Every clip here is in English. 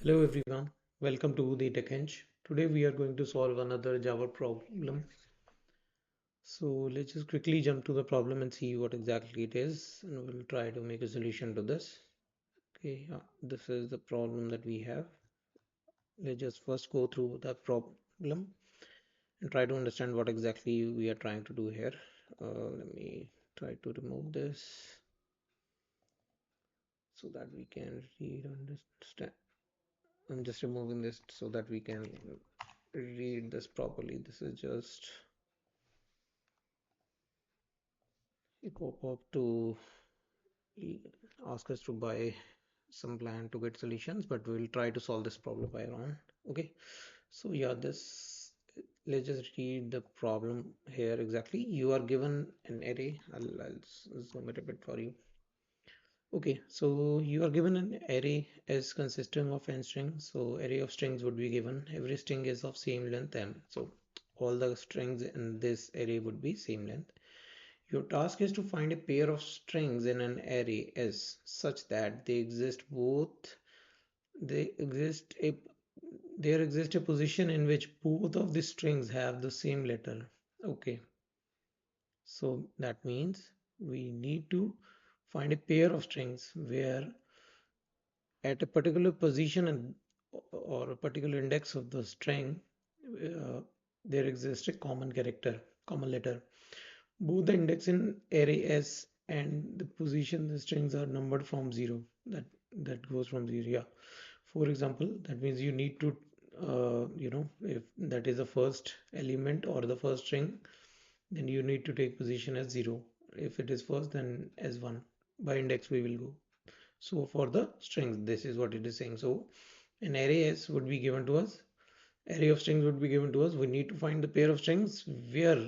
Hello everyone, welcome to the Tech Hench. Today we are going to solve another Java problem. So let's just quickly jump to the problem and see what exactly it is, and we'll try to make a solution to this. Okay, this is the problem that we have. Let's just first go through the problem and try to understand what exactly we are trying to do here. Let me try to remove this so that we can read understand. I'm just removing this so that we can read this properly. This is just a pop-up to ask us to buy some plan to get solutions, but we'll try to solve this problem by our own. Okay, so yeah, this let's just read the problem here exactly. You are given an array. I'll zoom it a bit for you. Okay, so you are given an array as consisting of n strings. So array of strings would be given. Every string is of same length m. So all the strings in this array would be same length. Your task is to find a pair of strings in an array S such that they exist a there exists a position in which both of the strings have the same letter. Okay, so that means we need to find a pair of strings where at a particular position or a particular index of the string uh, there exists a common letter. Both the index in array S and the position the strings are numbered from 0. That goes from 0. Yeah. For example, that means you need to if that is the first element or the first string, then you need to take position as 0. If it is first, then as 1. By index we will go. So for the strings, this is what it is saying. So an array S would be given to us. Array of strings would be given to us. We need to find the pair of strings where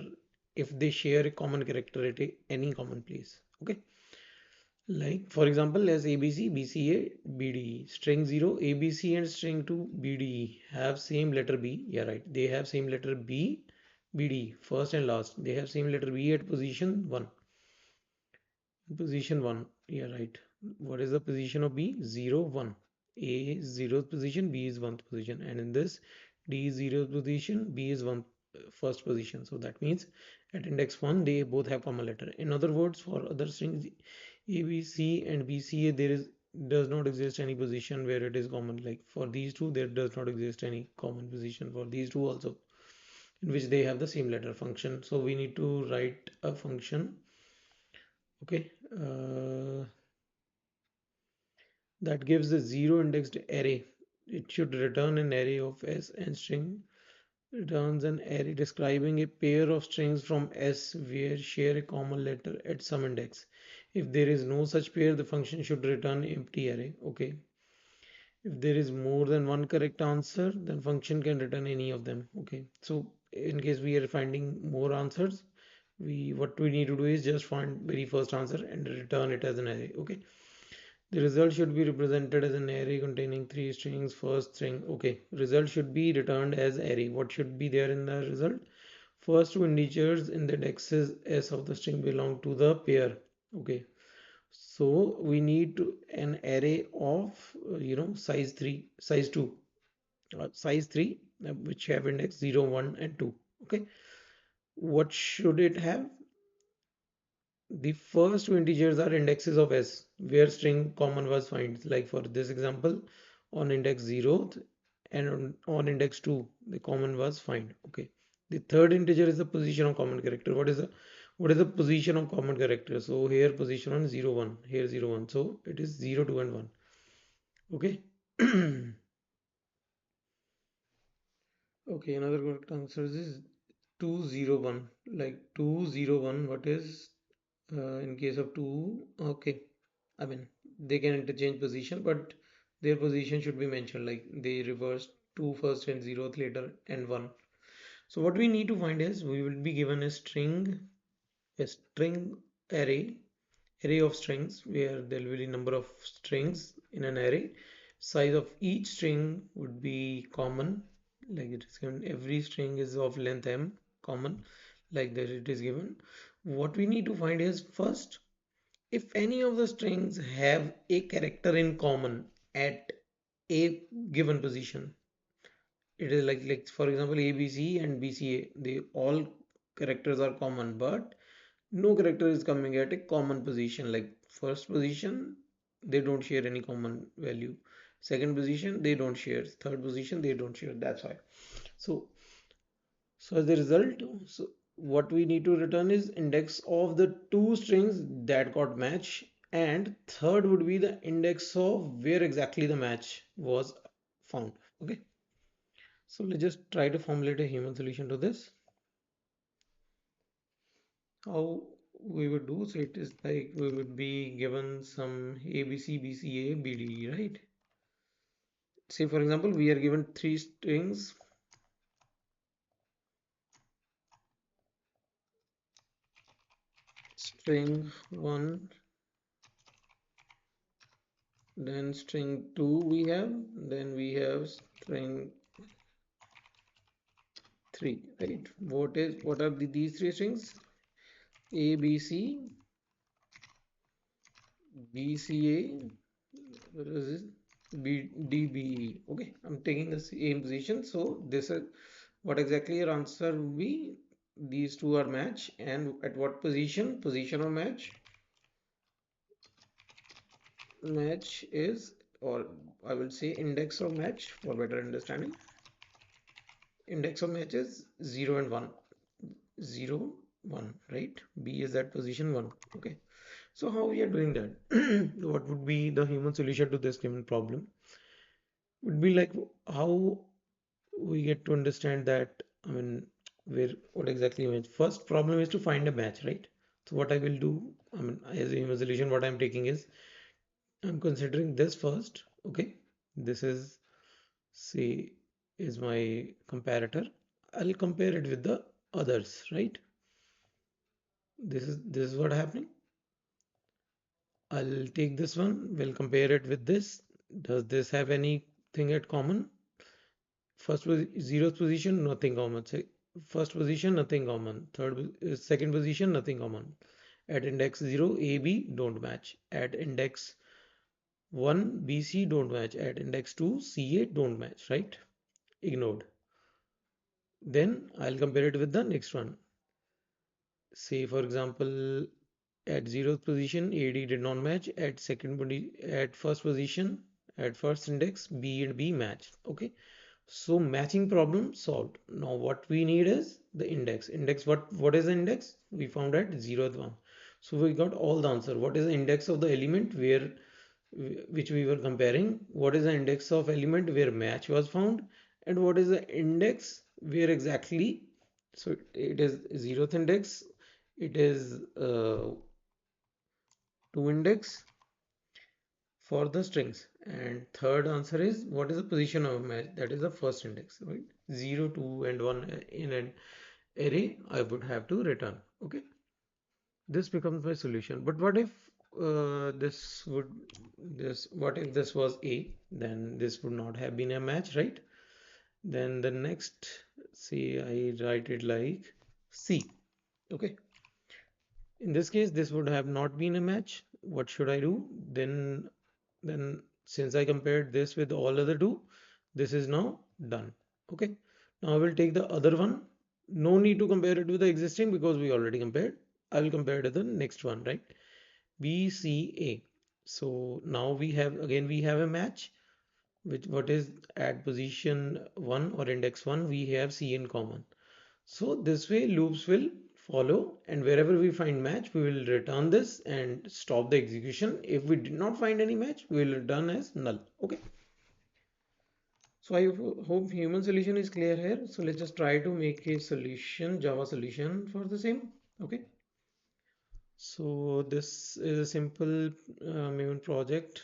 if they share a common character at any common place. Okay, like for example, as ABC, BCA, BDE, string 0, ABC and string 2, BDE have same letter B. Yeah, right. They have same letter B, BDE, first and last. They have same letter B at position 1. Position 1. Yeah, right. What is the position of B? 0, 1. A is 0th position, B is 1st position. And in this, D is 0th position, B is 1 first position. So that means at index 1, they both have common letter. In other words, for other strings A, B, C and B, C, there is does not exist any position where it is common. Like for these two, there does not exist any common position for these two also, in which they have the same letter function. So we need to write a function. Okay. That gives a zero indexed array. It should return an array of S and string returns an array describing a pair of strings from S where share a common letter at some index. If there is no such pair, the function should return empty array. Okay. If there is more than one correct answer, then function can return any of them. Okay. So in case we are finding more answers, we what we need to do is just find very first answer and return it as an array. Okay. The result should be represented as an array containing three strings. First string, okay. Result should be returned as array. What should be there in the result? First two integers in the indexes s of the string belong to the pair. Okay. So we need to an array of size 3, size 2, size 3, which have index 0, 1, and 2. Okay. What should it have? The first two integers are indexes of S, where string common was found. Like for this example, on index 0th and on index 2, the common was found. Okay. The third integer is the position of common character. What is the position of common character? So here position on 0, 1, here 0, 1. So it is 0, 2, and 1. Okay. Okay, another correct answer is 2, 0, 1. Like 2, 0, 1, what is in case of 2? Okay, I mean they can interchange position, but their position should be mentioned, like they reverse 2 first and 0th later and 1. So what we need to find is we will be given a string array of strings where there will be number of strings in an array. Size of each string would be common, like it is given every string is of length m, common, like that it is given. What we need to find is first, if any of the strings have a character in common at a given position. It is like for example ABC and BCA, they all characters are common, but no character is coming at a common position. Like first position, they don't share any common value. Second position, they don't share. Third position, they don't share. That's why. So, so as a result, so what we need to return is index of the two strings that got match, and third would be the index of where exactly the match was found. Okay. So let's just try to formulate a human solution to this. How we would do, so it is like we would be given some ABC, BCA, BD, right? Say for example, we are given three strings. String 1, then string 2 we have, then we have string 3, right? What are these three strings? A, B, C, B, C, A, what is this? B, D, B, E. Okay, I'm taking the same position. So this is what exactly your answer will be. These two are match, and at what position? Position of match. Match is, or I will say index of match for better understanding. Index of match is 0 and 1. 0, 1, right? B is at position 1. Okay. So how we are doing that? What would be the human solution to this given problem? Would be like how we get to understand that, I mean, where what exactly means. First problem is to find a match, right? So what I will do, I mean, as a human solution, what I'm taking is I'm considering this first. Okay, this is, say, is my comparator. I'll compare it with the others, right? This is what happening. I'll take this one, we'll compare it with this. Does this have anything at common? Zeroth position, nothing common. First position, nothing common. Second position, nothing common. At index 0, A, B don't match. At index 1, B, C don't match. At index 2, C, A don't match, right? Ignored. Then I'll compare it with the next one. Say for example, at 0th position, AD did not match. At first position, at first index, B and B matched. Okay. So matching problem solved. Now what we need is the index. What is the index? We found at 0th one. So we got all the answer. What is the index of the element which we were comparing? What is the index of element where match was found? And what is the index where exactly? So it is 0th index. It is 2 index for the strings, and third answer is what is the position of match, that is the first index, right? 0, 2 and 1 in an array I would have to return. Okay, this becomes my solution. But what if what if this was A, then this would not have been a match, right? Then the next, say I write it like C. Okay, in this case this would have not been a match. What should I do? Then since I compared this with all other two, this is now done. Okay, now I will take the other one. No need to compare it with the existing because we already compared. I will compare it to the next one, right? BCA. So now we have a match, which what is at position 1 or index 1, we have C in common. So this way loops will follow, and wherever we find match, we will return this and stop the execution. If we did not find any match, we will return as null. Okay. So I hope human solution is clear here. So let's just try to make a solution, Java solution for the same. Okay. So this is a simple main project,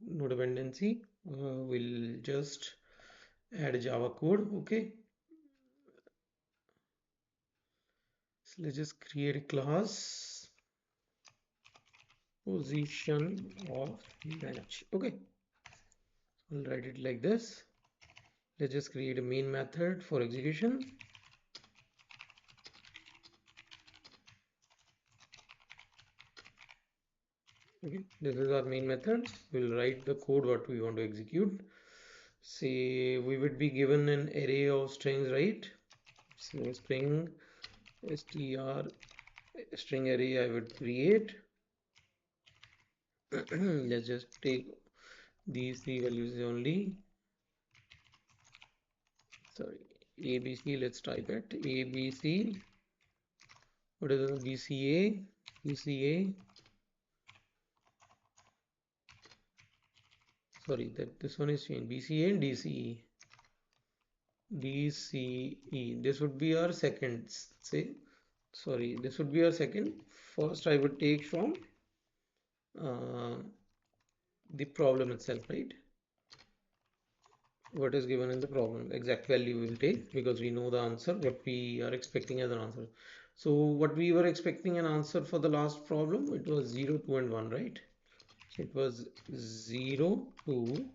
no dependency. We'll just add Java code. Okay. So let's just create a class position of bench. Okay, I'll write it like this. Let's just create a main method for execution. Okay, this is our main method. We'll write the code what we want to execute. say we would be given an array of strings, right? So string str string array I would create. Let's just take these three values only. Sorry, ABC. Let's type it. ABC. What is it? BCA. BCA. Sorry, that this one is changed. BCA and DCE. DCE. This would be our second. Say, sorry, this would be our second. First, I would take from uh, the problem itself, right? What is given in the problem, exact value we will take because we know the answer, what we are expecting as an answer. So what we were expecting an answer for the last problem, it was 0, 2 and 1, right? So it was 0, 2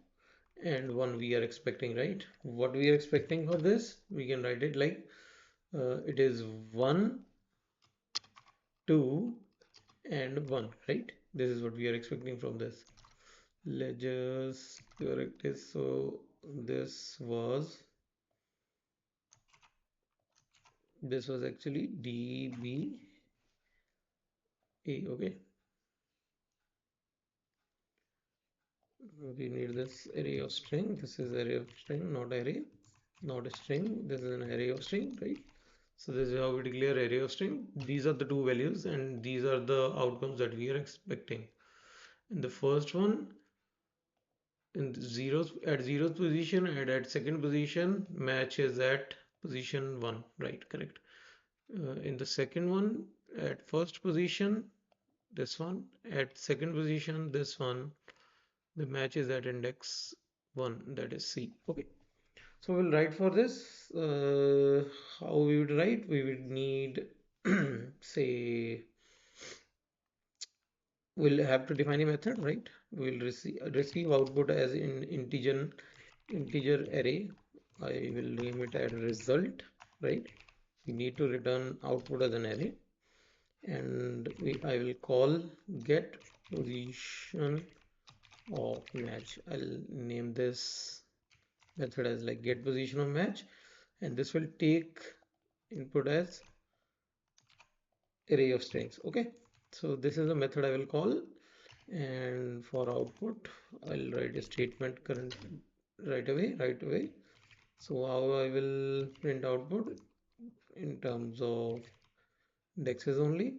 and 1 we are expecting, right? What we are expecting for this, we can write it like it is 1, 2 and 1, right? This is what we are expecting from this. Let's just correct this. So this was actually DBA. Okay, we need this array of string. This is array of string, not array, not a string. This is an array of string, right? So this is how we declare array of string. These are the two values and these are the outcomes that we are expecting. In the first one, in the zeros at zeroth position and at second position, match is at position 1, right? Correct. In the second one, at first position, this one, at second position, this one, the match is at index 1, that is C. Okay, so we'll write for this. How we would write? We would need say we'll have to define a method, right? We'll receive output as in integer array. I will name it as result, right? We need to return output as an array, and I will call get position of match. I'll name this method as like get position of match, and this will take input as array of strings. Okay, so this is a method I will call, and for output I'll write a statement current right away. So how I will print output in terms of indexes only.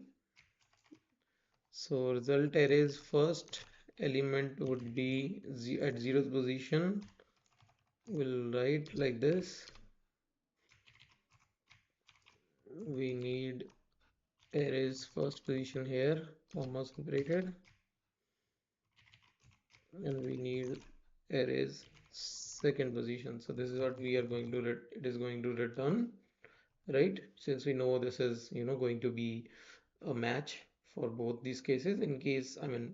So result array's first element would be at zeroth position. We'll write like this. We need array's first position here, comma separated, and we need array's second position. So this is what we are going to it is going to return, right? Since we know this is going to be a match for both these cases. In case, I mean,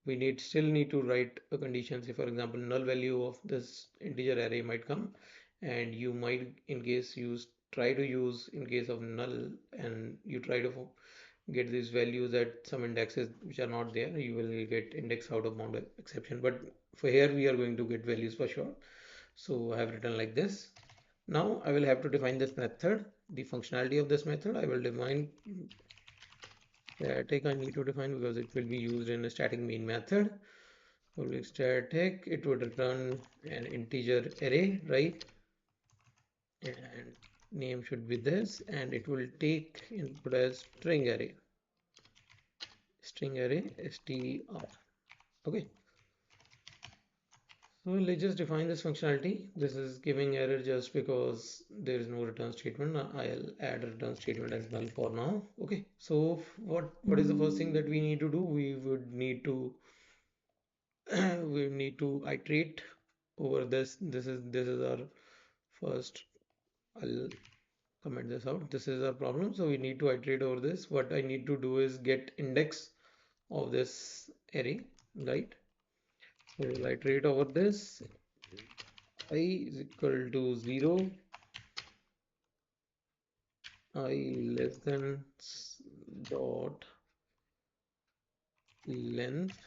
we still need to write a condition. Say for example, null value of this integer array might come, and you might, in case you try to use in case of null, and you try to get these values at some indexes which are not there, you will get index out of bound exception. But for here we are going to get values for sure. So I have written like this. Now I will have to define this method. The functionality of this method I will define. Static I need to define because it will be used in a static main method. Public static, it would return an integer array, right? And name should be this, and it will take input as string array str. Okay, so let's just define this functionality. This is giving error just because there is no return statement. I'll add a return statement as well for now. Okay, so what is the first thing that we need to do? We would need to we need to iterate over this. This is our first. I'll comment this out. This is our problem, so we need to iterate over this. What I need to do is get index of this array, right? So we'll iterate over this. I is equal to 0, I less than dot length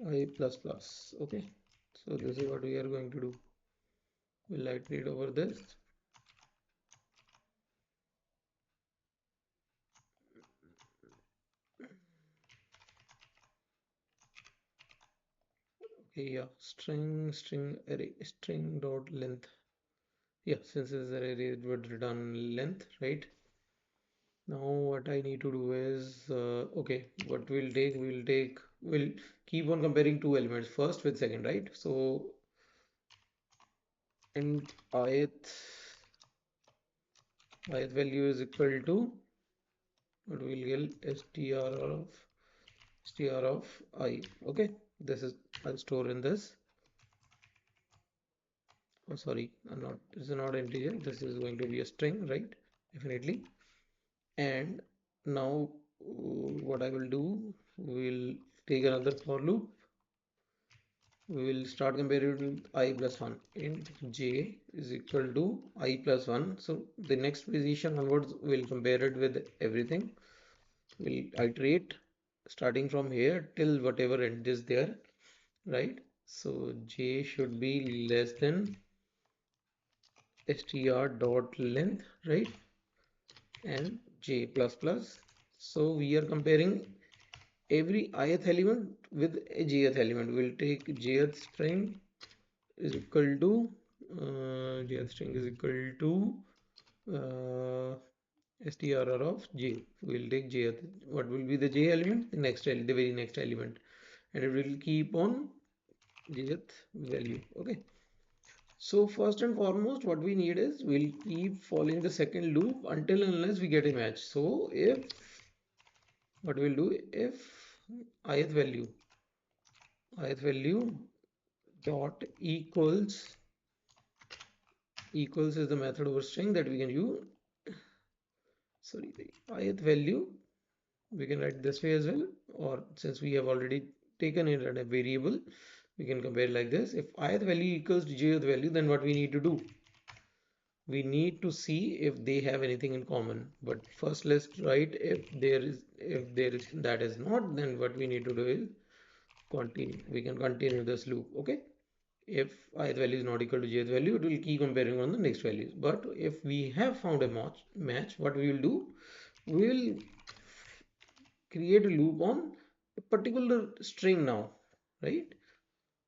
I plus plus. Okay, so this is what we are going to do. We'll iterate over this. Okay, yeah, string array string dot length. Yeah, since this is an array, it would return length, right? Now what I need to do is okay, what we'll keep on comparing two elements, first with second, right? So int ith value is equal to what we'll get str of I. Okay, this is, I'll store in this. Oh, sorry, I'm not, this is not integer, this is going to be a string, right? Definitely. And now what I will do, we'll take another for loop. We will start comparing with I plus 1. Int j is equal to I plus 1. So the next position onwards, we'll compare it with everything. We'll iterate starting from here till whatever end is there, right? So j should be less than str dot length, right? And j plus plus. So we are comparing every ith element with a jth element. We'll take jth string is equal to jth string is equal to uh, str of j. We'll take jth. What will be the j element? The very next element, and it will keep on jth value. Okay. So first and foremost, what we need is we'll keep following the second loop until unless we get a match. So if what we'll do, if ith value dot equals is the method over string that we can use. Sorry, the ith value we can write this way as well, or since we have already taken it as a variable, we can compare like this. If ith value equals to jth value, then what we need to do, we need to see if they have anything in common. But first let's write if there is that is not, then what we need to do is continue. We can continue this loop. Okay, if ith value is not equal to jth value, it will keep comparing on the next values. But if we have found a match, what we will do, we will create a loop on a particular string now, right?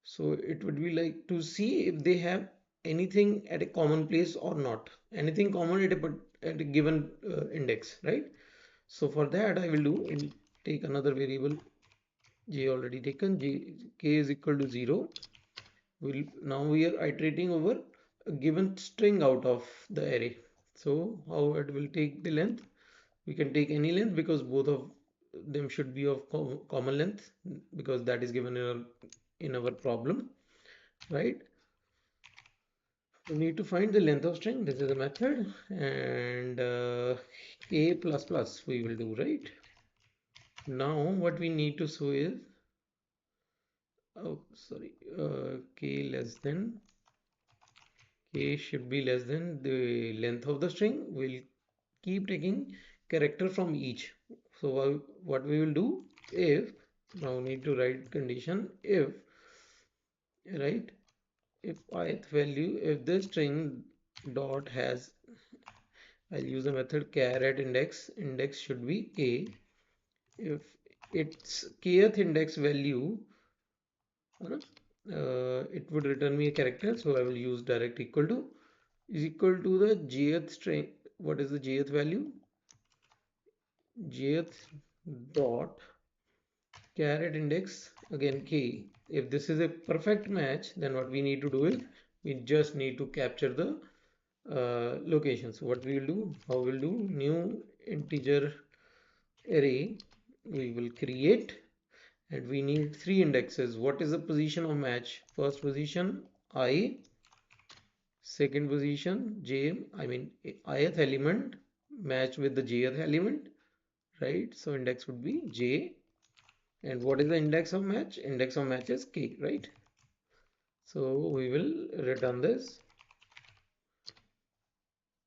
So it would be like to see if they have anything at a common place or not, anything common at a given index, right? So for that I will do in take another variable j already taken, k is equal to 0. Now we are iterating over a given string out of the array. So how it will take the length? We can take any length because both of them should be of common length, because that is given in our problem, right? We need to find the length of string. This is a method, and k plus plus we will do, right? Now what we need to show is, oh sorry, k should be less than the length of the string. We'll keep taking character from each. So what we will do, if now need to write condition, if, right, if ith value, if the string dot has, I'll use the method char at index should be k. If its kth index value, it would return me a character, so I will use direct equal to is equal to the jth string. What is the jth value? Jth dot char at index, again k. If this is a perfect match, then what we need to do is we just need to capture the location. So what we will do, how we'll do, new integer array we will create, and we need three indexes. What is the position of match? First position I, second position j, I mean ith element match with the jth element, right? So index would be j, and what is the index of match? Index of match is k, right? So we will return this.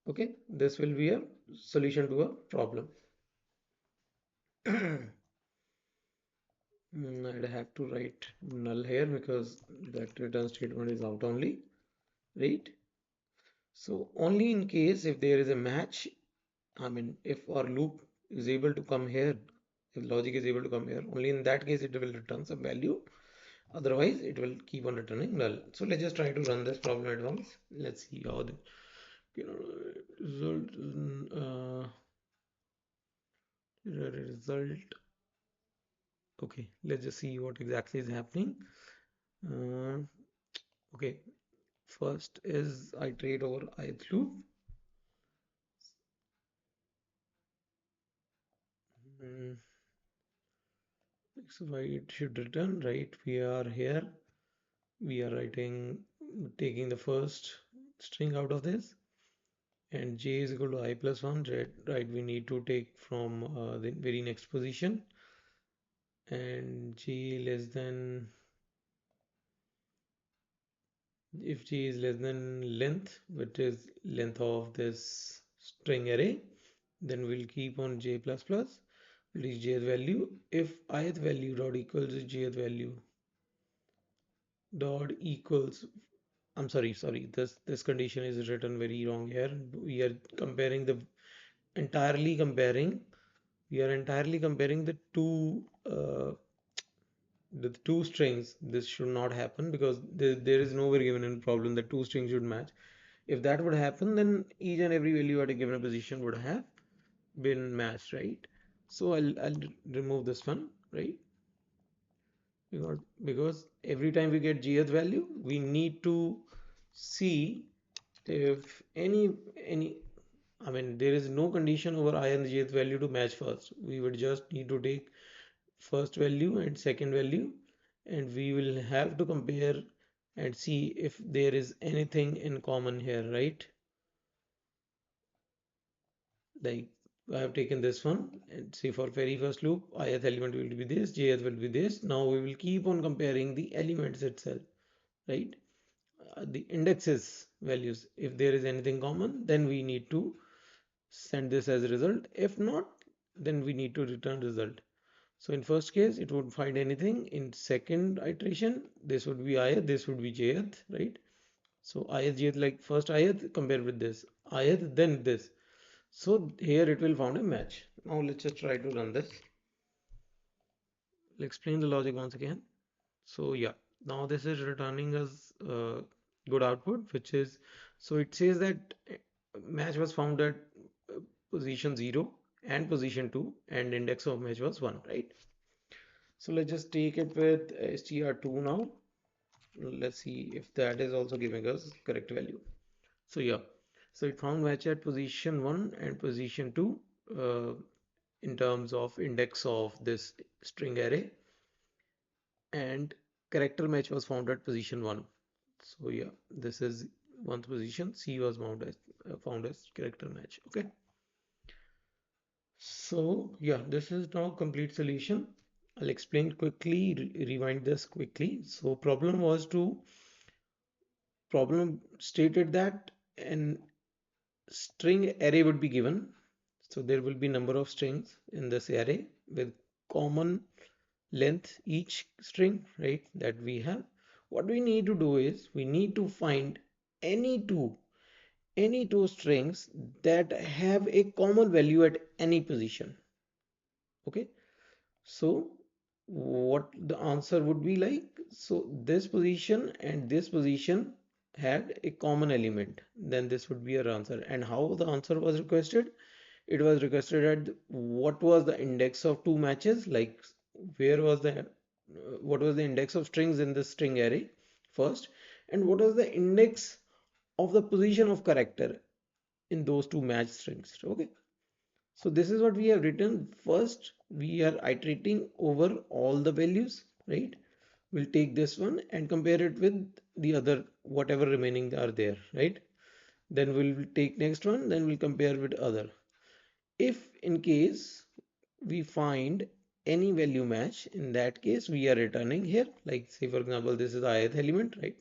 Okay, this will be a solution to a problem. I'd have to write null here because that return statement is out only, right? So only in case if there is a match, I mean, if our loop is able to come here, if logic is able to come here, only in that case it will return some value. Otherwise, it will keep on returning null. So let's just try to run this problem at once. Let's see how the result. Result. Okay, let's just see what exactly is happening. Uh, okay, first is iterate over ith loop. Mm, so why it should return, right? We are here. We are taking the first string out of this, and j is equal to I plus 1, right? We need to take from the very next position, and j less than, if j is less than length, which is length of this string array, then we'll keep on j plus plus, it is jth value. If ith value dot equals jth value dot equals, I'm sorry, this condition is written very wrong here. We are comparing entirely comparing we are entirely comparing the two strings. This should not happen because there is nowhere given in the problem that two strings should match. If that would happen, then each and every value at a given position would have been matched, right? So I'll remove this one, right? Because every time we get gth value, we need to see if any I mean, there is no condition over I and jth value to match first. We would just need to take first value and second value, and we will have to compare and see if there is anything in common here, right? Like, I have taken this one and see, for very first loop, ith element will be this, jth will be this. Now we will keep on comparing the elements itself, right? The indexes values. If there is anything common, then we need to send this as a result. If not, then we need to return result. So in first case, it would find anything. In second iteration, this would be ith, this would be jth, right? So ith, jth, like first ith compared with this, ith, then this. So here it will found a match. Now let's just try to run this. I'll explain the logic once again. So yeah, now this is returning us good output, which is, so it says that match was found at position 0 and position 2, and index of match was 1, right? So let's just take it with str2 now. Let's see if that is also giving us correct value. So yeah, so it found match at position 1 and position 2 uh, in terms of index of this string array, and character match was found at position 1. So yeah, this is one position. C was found as character match. Okay. So yeah, this is now complete solution. I'll explain quickly, rewind this quickly. So problem stated that an string array would be given. So there will be number of strings in this array with common length each string, right, that we have. What we need to do is we need to find any two any two strings that have a common value at any position. Okay, so what the answer would be like, so this position and this position had a common element, then this would be our answer. And how the answer was requested, it was requested at what was the index of two matches, like where was the what was the index of strings in this string array first, and what was the index of the position of character in those two match strings. Okay, so this is what we have written. First, we are iterating over all the values, right? We'll take this one and compare it with the other, whatever remaining are there, right? Then we'll take next one, then we'll compare with other. If in case we find any value match, in that case we are returning here, like say for example, this is ith element, right?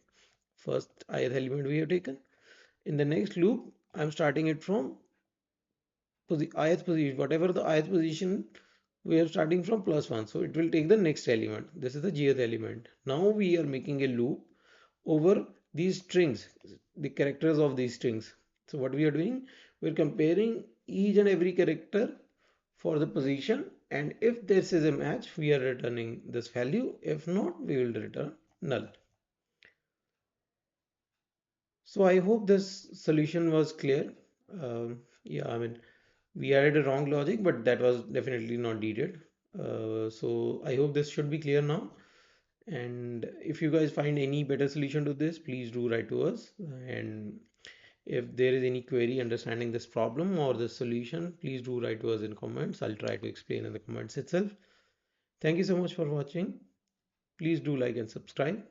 First ith element we have taken. In the next loop, I'm starting it from ith position, whatever the ith position we are starting from plus 1, so it will take the next element. This is the jth element. Now we are making a loop over these strings, the characters of these strings. So what we are doing, we're comparing each and every character for the position, and if this is a match, we are returning this value. If not, we will return null. So I hope this solution was clear. Yeah, I mean, we added a wrong logic, but that was definitely not needed. So I hope this should be clear now. And if you guys find any better solution to this, please do write to us. And if there is any query understanding this problem or the solution, please do write to us in comments. I'll try to explain in the comments itself. Thank you so much for watching. Please do like and subscribe.